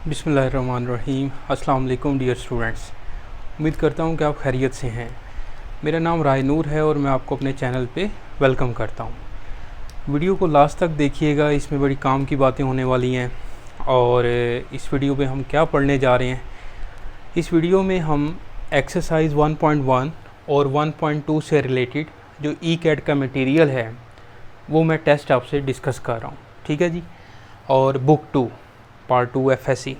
बिस्मिल्लाहिर्रहमानिर्रहीम। अस्सलाम वालेकुम डियर स्टूडेंट्स, उम्मीद करता हूँ कि आप खैरियत से हैं। मेरा नाम राय नूर है और मैं आपको अपने चैनल पे वेलकम करता हूँ। वीडियो को लास्ट तक देखिएगा, इसमें बड़ी काम की बातें होने वाली हैं। और इस वीडियो में हम क्या पढ़ने जा रहे हैं, इस वीडियो में हम एक्सरसाइज 1.1 और 1.2 से रिलेटेड जो ई कैट का मटेरियल है वो मैं टेस्ट आपसे डिस्कस कर रहा हूँ, ठीक है जी। और बुक 2 पार्ट 2 FSE।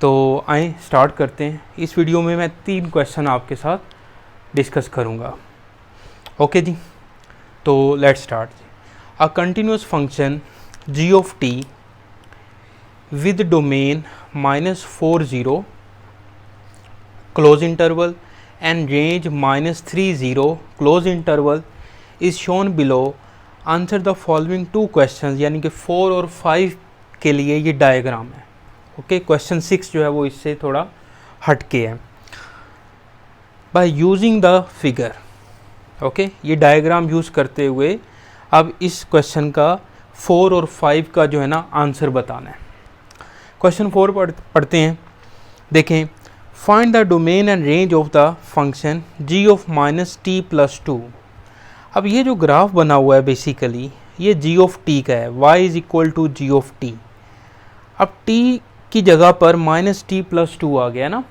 तो आए स्टार्ट करते हैं। इस वीडियो में मैं 3 क्वेश्चन आपके साथ डिस्कस करूँगा, ओके जी। तो let's start. A continuous function g of t with domain -40 close interval and range -30 close interval is shown below. Answer the following 2 question, यानी कि 4 और 5 के लिए ये डायग्राम है, ओके। क्वेश्चन 6 जो है वो इससे थोड़ा हटके है। By using the figure, okay, ये डायग्राम यूज़ करते हुए अब इस क्वेश्चन का 4 और 5 का जो है ना आंसर बताना है। क्वेश्चन 4 पढ़ते हैं। देखें, find the domain and range of the function g of -t+2। अब ये जो ग्राफ बना हुआ है बेसिकली ये g ऑफ t का है, y is equal to g of t। अब t की जगह पर -t+2 आ गया ना।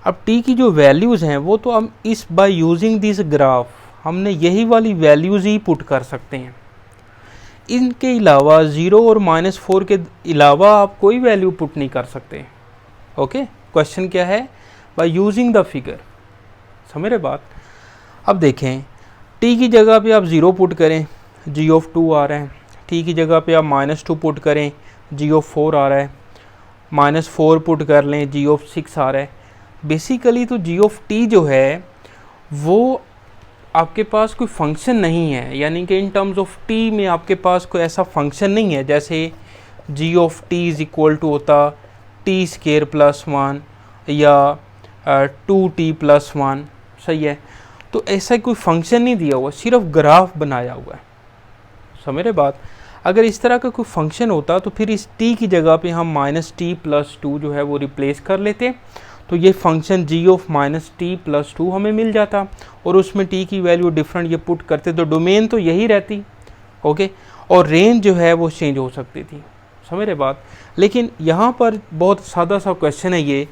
अब t की जो वैल्यूज़ हैं वो तो हम इस बाय यूजिंग दिस ग्राफ हमने यही वाली वैल्यूज़ ही पुट कर सकते हैं। इनके अलावा 0 और -4 के अलावा आप कोई वैल्यू पुट नहीं कर सकते, ओके। क्वेश्चन क्या है, बाय यूजिंग द फिगर, समझ रहे बात। अब देखें, t की जगह पे आप 0 पुट करें, g ऑफ 2 आ रहा है। t की जगह पे आप -2 पुट करें, g ऑफ 4 आ रहा है। -4 पुट कर लें, g ऑफ 6 आ रहा है। बेसिकली तो g ऑफ t जो है वो आपके पास कोई फंक्शन नहीं है, यानी कि इन टर्म्स ऑफ t में आपके पास कोई ऐसा फंक्शन नहीं है जैसे g of t is equal to होता t² + 1 या 2t+1, सही है। तो ऐसा कोई फंक्शन नहीं दिया हुआ, सिर्फ ग्राफ बनाया हुआ है, समझ रहे बात। अगर इस तरह का कोई फंक्शन होता तो फिर इस t की जगह पे हम -t+2 जो है वो रिप्लेस कर लेते, तो ये फंक्शन g ऑफ -t+2 हमें मिल जाता और उसमें t की वैल्यू डिफरेंट ये पुट करते तो डोमेन तो यही रहती, ओके। और रेंज जो है वो चेंज हो सकती थी, समझ रहे बात। लेकिन यहाँ पर बहुत सादा सा क्वेश्चन है ये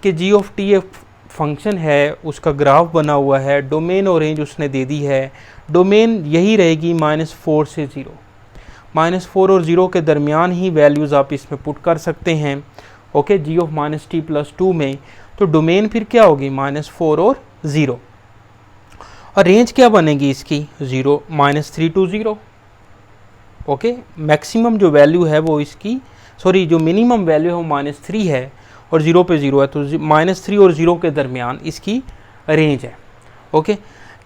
कि g ऑफ t एक फंक्शन है, उसका ग्राफ बना हुआ है, डोमेन और रेंज उसने दे दी है। डोमेन यही रहेगी -4 से 0, -4 और 0 के दरमियान ही वैल्यूज़ आप इसमें पुट कर सकते हैं, ओके। g ऑफ -t+2 में तो डोमेन फिर क्या होगी, -4 और 0, और रेंज क्या बनेगी इसकी, 0 -3 to 0, ओके। मैक्सिमम जो वैल्यू है वो इसकी, सॉरी जो मिनिमम वैल्यू है वो -3 है और 0 पे 0 है, तो -3 और 0 के दरमियान इसकी रेंज है, ओके।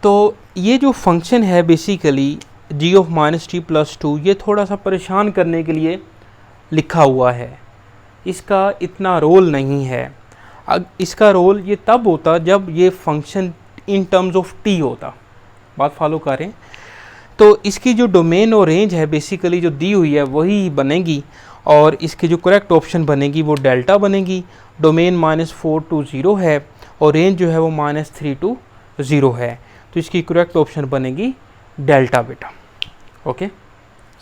तो ये जो फंक्शन है बेसिकली g ऑफ -t+2 ये थोड़ा सा परेशान करने के लिए लिखा हुआ है, इसका इतना रोल नहीं है। इसका रोल ये तब होता जब ये function in terms of t होता, बात फॉलो करें। तो इसकी जो डोमेन और रेंज है बेसिकली जो दी हुई है वही बनेगी, और इसकी जो करेक्ट ऑप्शन बनेगी वो डेल्टा बनेगी। डोमेन -4 to 0 है और रेंज जो है वो -3 to 0 है, तो इसकी करेक्ट ऑप्शन बनेगी डेल्टा बेटा, ओके।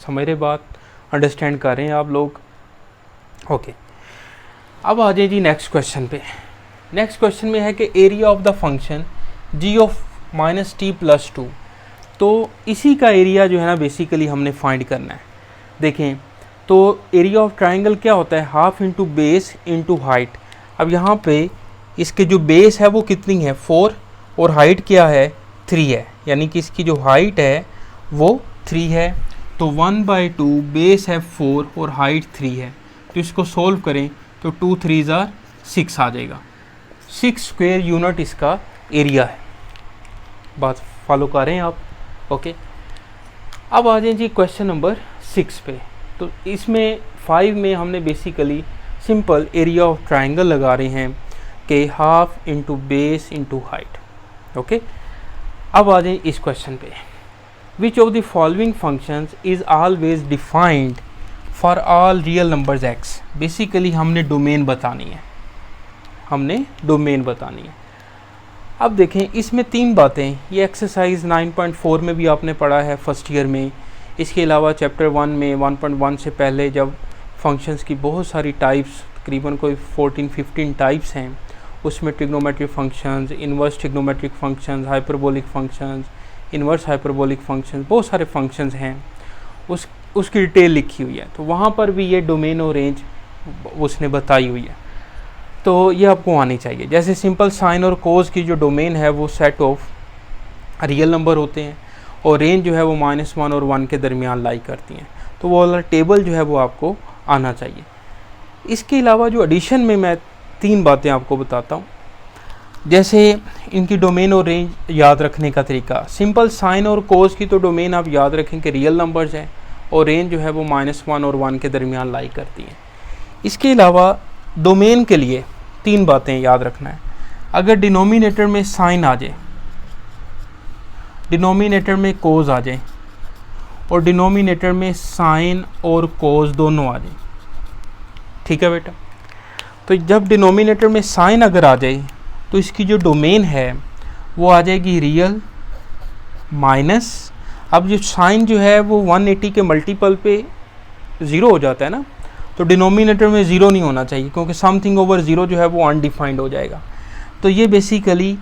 समझ रहे बात, अंडरस्टैंड कर रहे हैं आप लोग, ओके। अब आ जाए जी नेक्स्ट क्वेश्चन पे। नेक्स्ट क्वेश्चन में है कि area of the function g of -t+2। तो इसी का एरिया जो है ना बेसिकली हमने फाइंड करना है। देखें, तो एरिया ऑफ ट्राइंगल क्या होता है, half into base into height. अब यहाँ पे इसके जो बेस है वो कितनी है, 4, और हाइट क्या है, 3 है, यानी कि इसकी जो हाइट है वो 3 है। तो 1/2 बेस है 4 और हाइट 3 है, तो इसको सोल्व करें तो 2 3 6 आ जाएगा। 6 स्क्वायर यूनिट इसका एरिया है, बात फॉलो कर रहे हैं आप, ओके। अब आ जाए जी क्वेश्चन नंबर 6 पे। तो इसमें 5 में हमने basically simple area of triangle लगा रहे हैं कि half into base into height, okay. अब आ जाए इस क्वेश्चन पे, which of the following functions is always defined for all real numbers x। Basically हमने डोमेन बतानी है, अब देखें इसमें 3 बातें, ये एक्सरसाइज 9.4 में भी आपने पढ़ा है फर्स्ट ईयर में, इसके अलावा चैप्टर 1 में 1.1 से पहले जब फंक्शंस की बहुत सारी टाइप्स, तकरीबन कोई 14-15 टाइप्स हैं, उसमें trigonometric functions, inverse trigonometric functions, hyperbolic functions, inverse hyperbolic functions, बहुत सारे फंक्शंस हैं, उसकी डिटेल लिखी हुई है। तो वहाँ पर भी ये डोमेन और रेंज उसने बताई हुई है, तो ये आपको आनी चाहिए। जैसे सिंपल साइन और कोस की जो डोमेन है वो सेट ऑफ रियल नंबर होते हैं, और रेंज जो है वो -1 और 1 के दरमियान लाई करती हैं, तो वो वाला टेबल जो है वो आपको आना चाहिए। इसके अलावा जो एडिशन में मैं 3 बातें आपको बताता हूँ, जैसे इनकी डोमेन और रेंज याद रखने का तरीका। सिंपल साइन और कोस की तो डोमेन आप याद रखें कि रियल नंबर्स हैं, और रेंज जो है वो -1 और 1 के दरमियान लाई करती हैं। इसके अलावा डोमेन के लिए 3 बातें याद रखना है। अगर डिनोमिनेटर में साइन आ जाए, डिनोमिनेटर में कोस आ जाए, और डिनोमिनेटर में साइन और कोस दोनों आ जाए, ठीक है बेटा। तो जब डिनोमिनेटर में साइन अगर आ जाए तो इसकी जो डोमेन है वो आ जाएगी रियल माइनस, अब जो साइन जो है वो 180 के मल्टीपल पे 0 हो जाता है ना, तो डिनोमिनेटर में 0 नहीं होना चाहिए, क्योंकि समथिंग ओवर 0 जो है वो अनडिफाइंड हो जाएगा। तो ये बेसिकली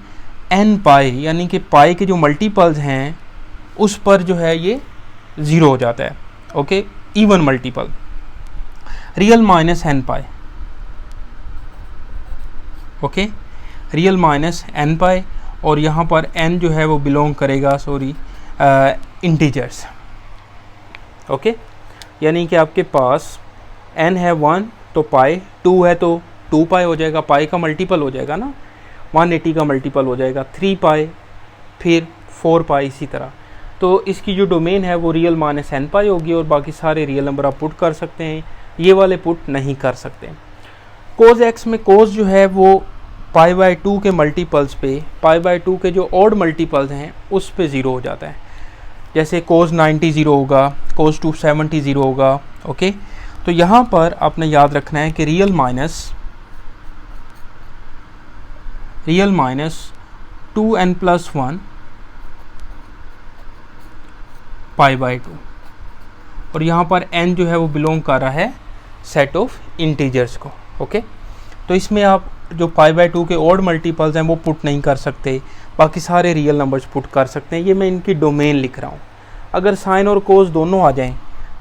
n पाई, यानी कि पाई के जो मल्टीपल्स हैं उस पर जो है ये 0 हो जाता है, okay, even multiple, real minus n पाई, ओके, रियल माइनस n पाई, और यहाँ पर n जो है वो बिलोंग करेगा इंटीजर्स, ओके, यानी कि आपके पास n है 1 तो पाई, 2 है तो 2 पाई हो जाएगा, पाई का मल्टीपल हो जाएगा ना, 180 का मल्टीपल हो जाएगा 3 पाई, फिर 4 पाई, इसी तरह। तो इसकी जो डोमेन है वो रियल माइनस n पाई होगी, और बाकी सारे रियल नंबर आप पुट कर सकते हैं, ये वाले पुट नहीं कर सकते। कोस x में कोस जो है वो π/2 के मल्टीपल्स पे, π/2 के जो ऑड मल्टीपल्स हैं उस पे 0 हो जाता है, जैसे कोस 90 0 होगा, कोस 270 0 होगा, ओके। तो यहाँ पर आपने याद रखना है कि रियल माइनस 2n+1 π/2, और यहाँ पर n जो है वो बिलोंग कर रहा है सेट ऑफ इंटीजर्स को, ओके। तो इसमें आप जो π/2 के ऑड मल्टीपल्स हैं वो पुट नहीं कर सकते, बाकी सारे रियल नंबर्स पुट कर सकते हैं। ये मैं इनकी डोमेन लिख रहा हूँ। अगर साइन और कोस दोनों आ जाएं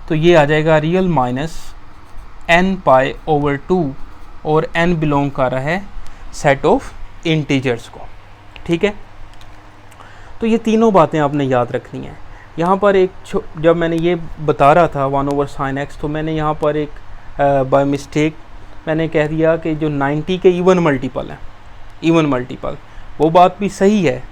तो ये आ जाएगा रियल माइनस n π/2, और n बिलोंग कर रहा है सेट ऑफ इंटीजर्स को, ठीक है। तो ये तीनों बातें आपने याद रखनी हैं। यहाँ पर एक जब मैंने ये बता रहा था 1/sin x, तो मैंने यहाँ पर एक बाय मिस्टेक मैंने कह दिया कि जो 90 के इवन मल्टीपल है, इवन मल्टीपल, वो बात भी सही है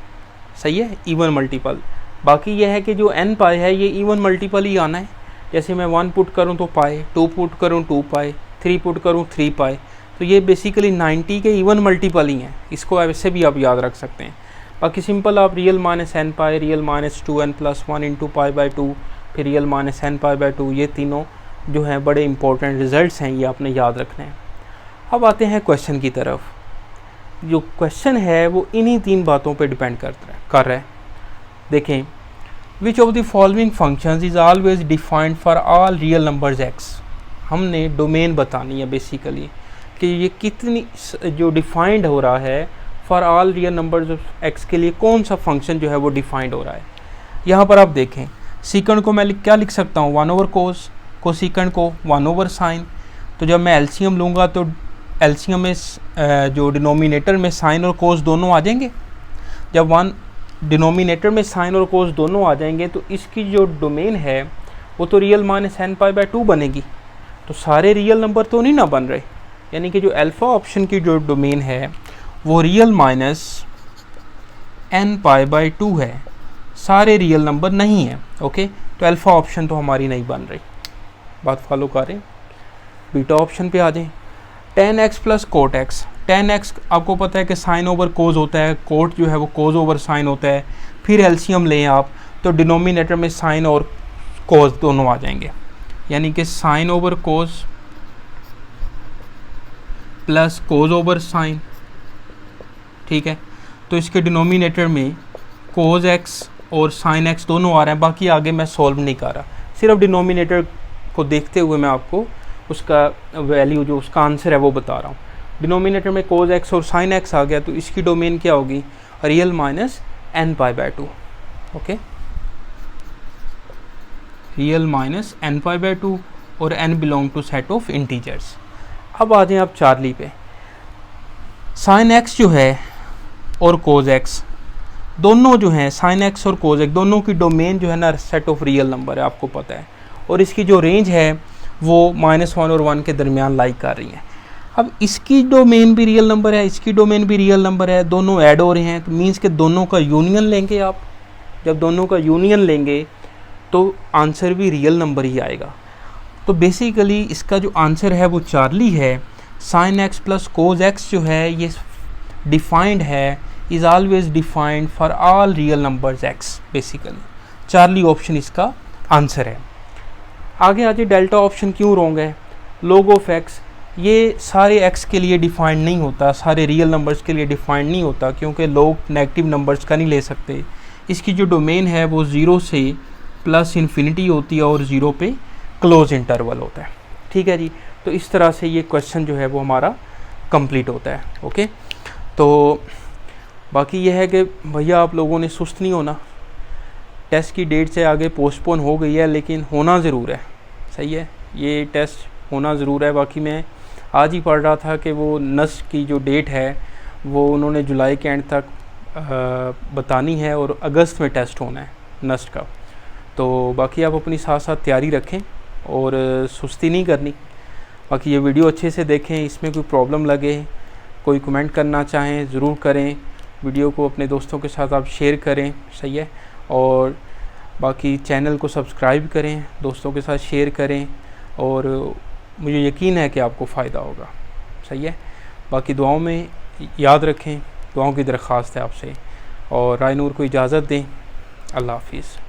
इवन मल्टीपल। बाकी यह है कि जो n पाई है ये इवन मल्टीपल ही आना है। जैसे मैं 1 पुट करूँ तो पाई, 2 पुट करूँ 2 पाई, 3 पुट करूँ 3 पाई, तो ये बेसिकली 90 के इवन मल्टीपल ही हैं। इसको ऐसे भी आप याद रख सकते हैं। बाकी सिंपल आप रियल माइनस n पाई, रियल माइनस 2n+1 इंटू π/2, फिर रियल माइनस n π/2, ये तीनों जो हैं बड़े इंपॉर्टेंट रिजल्ट्स हैं, ये आपने याद रखने हैं। अब आते हैं क्वेश्चन की तरफ। जो क्वेश्चन है वो इन्हीं 3 बातों पे डिपेंड कर रहा है। देखें, which of the following functions is always defined for all real numbers x। हमने डोमेन बतानी है बेसिकली कि ये कितनी जो डिफाइंड हो रहा है for all real numbers x के लिए, कौन सा फंक्शन जो है वो डिफाइंड हो रहा है। यहाँ पर आप देखें, सीकंड को मैं क्या लिख सकता हूँ 1/cos, कोसीकंड को 1/sin। तो जब मैं एलसीएम लूँगा तो एलसीएम में जो डिनोमिनेटर में साइन और कोस दोनों आ जाएंगे। जब डिनोमिनेटर में साइन और कोस दोनों आ जाएंगे तो इसकी जो डोमेन है वो तो रियल माइनस n π/2 बनेगी। तो सारे रियल नंबर तो नहीं ना बन रहे, यानी कि जो अल्फ़ा ऑप्शन की जो डोमेन है वो रियल माइनस n π/2 है, सारे रियल नंबर नहीं है, ओके। तो अल्फ़ा ऑप्शन तो हमारी नहीं बन रही, बात फॉलो करें। बीटा ऑप्शन पे आ जाएं। tan x + cot x, tan x आपको पता है कि साइन ओवर कोज होता है, कोट जो है वो कोज ओवर साइन होता है। फिर एलसीएम लें आप तो डिनोमिनेटर में साइन और कोज दोनों आ जाएंगे, यानी कि साइन ओवर कोज प्लस कोज ओवर साइन, ठीक है। तो इसके डिनोमिनेटर में कोज एक्स और साइन एक्स दोनों आ रहे हैं, बाकी आगे मैं सॉल्व नहीं कर रहा, सिर्फ डिनोमिनेटर को देखते हुए मैं आपको उसका वैल्यू जो उसका आंसर है वो बता रहा हूँ। डिनोमिनेटर में कोज एक्स और साइन एक्स आ गया, तो इसकी डोमेन क्या होगी, real minus N pi by two, okay, real minus N pi by two, और N belong to set of integers. अब आ जाएं आप चार्ली पे। साइन एक्स जो है और कोज एक्स दोनों जो हैं, साइन एक्स और कोज एक्स दोनों की डोमेन जो है ना सेट ऑफ रियल नंबर है, आपको पता है, और इसकी जो रेंज है वो -1 और 1 के दरमियान लाई कर रही है। अब इसकी डोमेन भी रियल नंबर है, इसकी डोमेन भी रियल नंबर है, दोनों ऐड हो रहे हैं, तो मीन्स के दोनों का यूनियन लेंगे आप। जब दोनों का यूनियन लेंगे तो आंसर भी रियल नंबर ही आएगा। तो बेसिकली इसका जो आंसर है वो चार्ली है। Sine x plus cos x जो है ये डिफाइंड है, is always defined for all real numbers x. Basically Charlie option इसका आंसर है। आगे आ जाए डेल्टा ऑप्शन क्यों रॉन्ग है। लॉग ऑफ एक्स ये सारे एक्स के लिए डिफाइंड नहीं होता, सारे रियल नंबर्स के लिए डिफाइंड नहीं होता, क्योंकि लोग नेगेटिव नंबर्स का नहीं ले सकते। इसकी जो डोमेन है वो 0 से प्लस इन्फिनिटी होती है और 0 पे क्लोज इंटरवल होता है, ठीक है जी। तो इस तरह से ये क्वेश्चन जो है वो हमारा कंप्लीट होता है, ओके। तो बाकी ये है कि भैया आप लोगों ने सुस्त नहीं होना, टेस्ट की डेट से आगे पोस्टपोन हो गई है, लेकिन होना ज़रूर है, सही है, ये टेस्ट होना ज़रूर है। बाकी मैं आज ही पढ़ रहा था कि वो नस्ट की जो डेट है वो उन्होंने जुलाई के एंड तक बतानी है और अगस्त में टेस्ट होना है नस्ट का। तो बाकी आप अपनी साथ साथ तैयारी रखें और सुस्ती नहीं करनी। बाकी ये वीडियो अच्छे से देखें, इसमें कोई प्रॉब्लम लगे, कोई कमेंट करना चाहें ज़रूर करें, वीडियो को अपने दोस्तों के साथ आप शेयर करें, सही है। और बाकी चैनल को सब्सक्राइब करें, दोस्तों के साथ शेयर करें, और मुझे यकीन है कि आपको फ़ायदा होगा, सही है। बाकी दुआओं में याद रखें, दुआओं की दरख्वास्त है आपसे, और राय नूर को इजाज़त दें। अल्लाह हाफिज़।